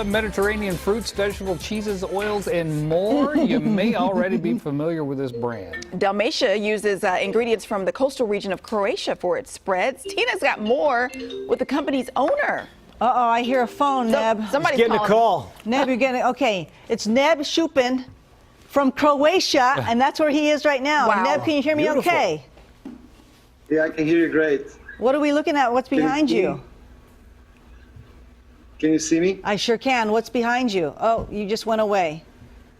Mediterranean fruits, vegetable cheeses, oils, and more. You may already be familiar with this brand. Dalmatia uses ingredients from the coastal region of Croatia for its spreads. Tina's got more with the company's owner. Uh-oh, I hear a phone, Neb. Somebody's Getting calling. a call. Neb, you're getting, okay. It's Neb Chupin from Croatia, and that's where he is right now. Wow. Neb, can you hear me Beautiful. okay? Yeah, I can hear you great. What are we looking at? What's behind you? Can you see me? I sure can. What's behind you? Oh, you just went away.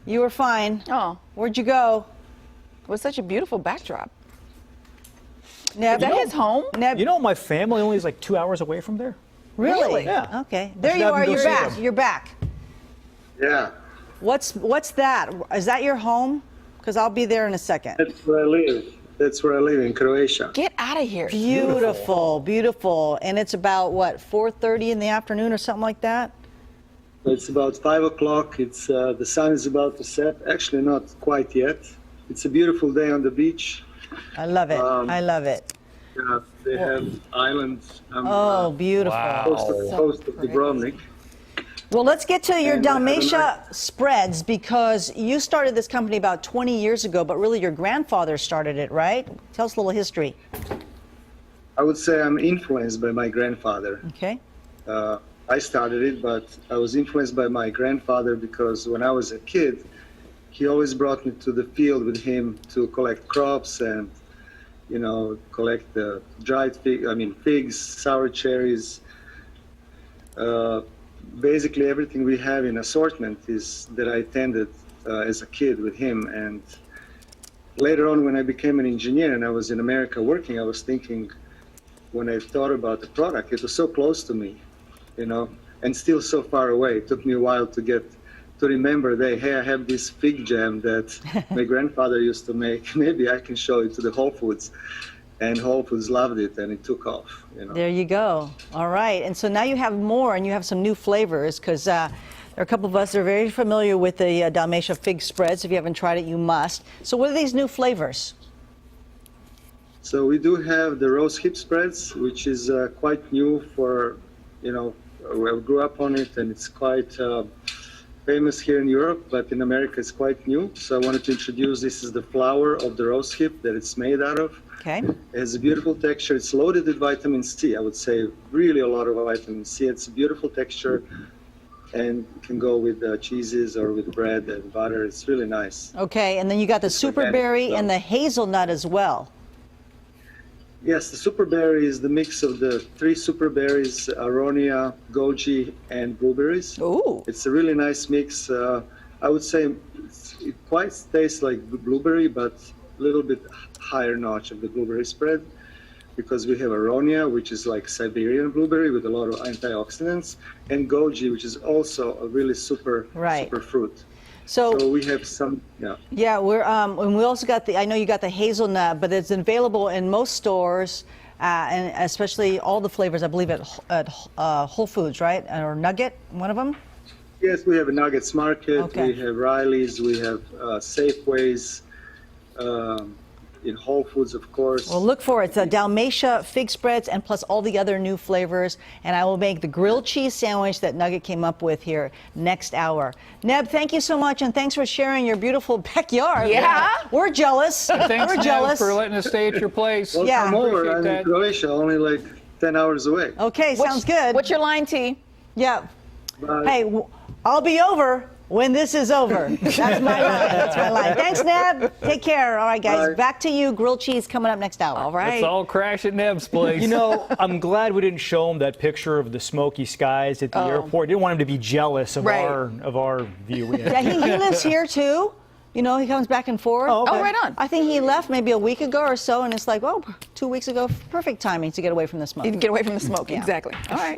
You were fine. Oh, Where'd you go? it was such a beautiful backdrop. Neb, Is that his home? Neb, You know, my family only is like 2 hours away from there. really? Yeah. Okay. There should you have him are. go You're see back. them. You're back. Yeah, What's that? Is that your home? Because I'll be there in a second. that's where I live. That's where I live in Croatia. Get out of here. Beautiful, beautiful. And it's about, what, 4:30 in the afternoon or something like that? It's about 5 o'clock. It's the sun is about to set. Actually, not quite yet. It's a beautiful day on the beach. I love it. I love it. They have islands. Oh, beautiful. Coast of Dubrovnik. Well, let's get to your And, have a Dalmatia spreads, because you started this company about 20 years ago, but really your grandfather started it, right? Tell us a little history. I would say I'm influenced by my grandfather. Okay. I started it, but I was influenced by my grandfather because when I was a kid, he always brought me to the field with him to collect crops and, you know, collect the dried figs, sour cherries. Basically, everything we have in assortment is that I tended as a kid with him. And later on, when I became an engineer and I was in America working, I was thinking, when I thought about the product, it was so close to me, you know, and still so far away. It took me a while to remember that, hey, I have this fig jam that my grandfather used to make. Maybe I can show it to the Whole Foods. And Whole Foods loved it, and it took off, you know. There you go. All right. And so now you have more, and you have some new flavors, because there are a couple of us that are very familiar with the Dalmatia fig spreads. If you haven't tried it, you must. So what are these new flavors? So we do have the rose hip spreads, which is quite new for, you know, I grew up on it, and it's quite famous here in Europe, but in America it's quite new. So I wanted to introduce, this is the flour of the rose hip that it's made out of. Okay. It has a beautiful texture. It's loaded with vitamin C. I would say really a lot of vitamin C. It's a beautiful texture and can go with cheeses or with bread and butter. It's really nice. Okay. And then you got the superberry and the hazelnut as well. Yes, the superberry is the mix of the 3 superberries, aronia, goji, and blueberries. Ooh. It's a really nice mix. I would say it quite tastes like blueberry, but a little bit higher notch of the blueberry spread, because we have aronia, which is like Siberian blueberry with a lot of antioxidants, and goji, which is also a really super fruit. So we have some, yeah. Yeah, and we also got I know you got the hazelnut, but it's available in most stores, and especially all the flavors, I believe, at Whole Foods, right? Or Nugget, one of them? Yes, we have a Nuggets Market, Okay. we have Riley's, we have Safeways, in Whole Foods, of course. Well, look for it. It's Dalmatia fig spreads and plus all the other new flavors. And I will make the grilled cheese sandwich that Nugget came up with here next hour. Neb, thank you so much, and thanks for sharing your beautiful backyard. Yeah. We're jealous. Thanks, We're Neb, jealous. for letting us stay at your place. Well, Yeah. come over. Appreciate I'm that. in Croatia, only like 10 hours away. Okay, sounds good. What's your line, T? Yeah. Bye. Hey, I'll be over when this is over. That's my line. That's my line. Thanks, Neb. Take care. All right, guys. Bye. Back to you. Grilled cheese coming up next hour. All right. Let's all crash at Neb's place. You know, I'm glad we didn't show him that picture of the smoky skies at the airport. Didn't want him to be jealous of Right. our view. Yeah, he lives here too. You know, he comes back and forth. Oh, okay. Oh, right on. I think he left maybe a week ago or so, and it's like, oh, 2 weeks ago, perfect timing to get away from the smoke. You can get away from the smoke. Yeah. Exactly. All right.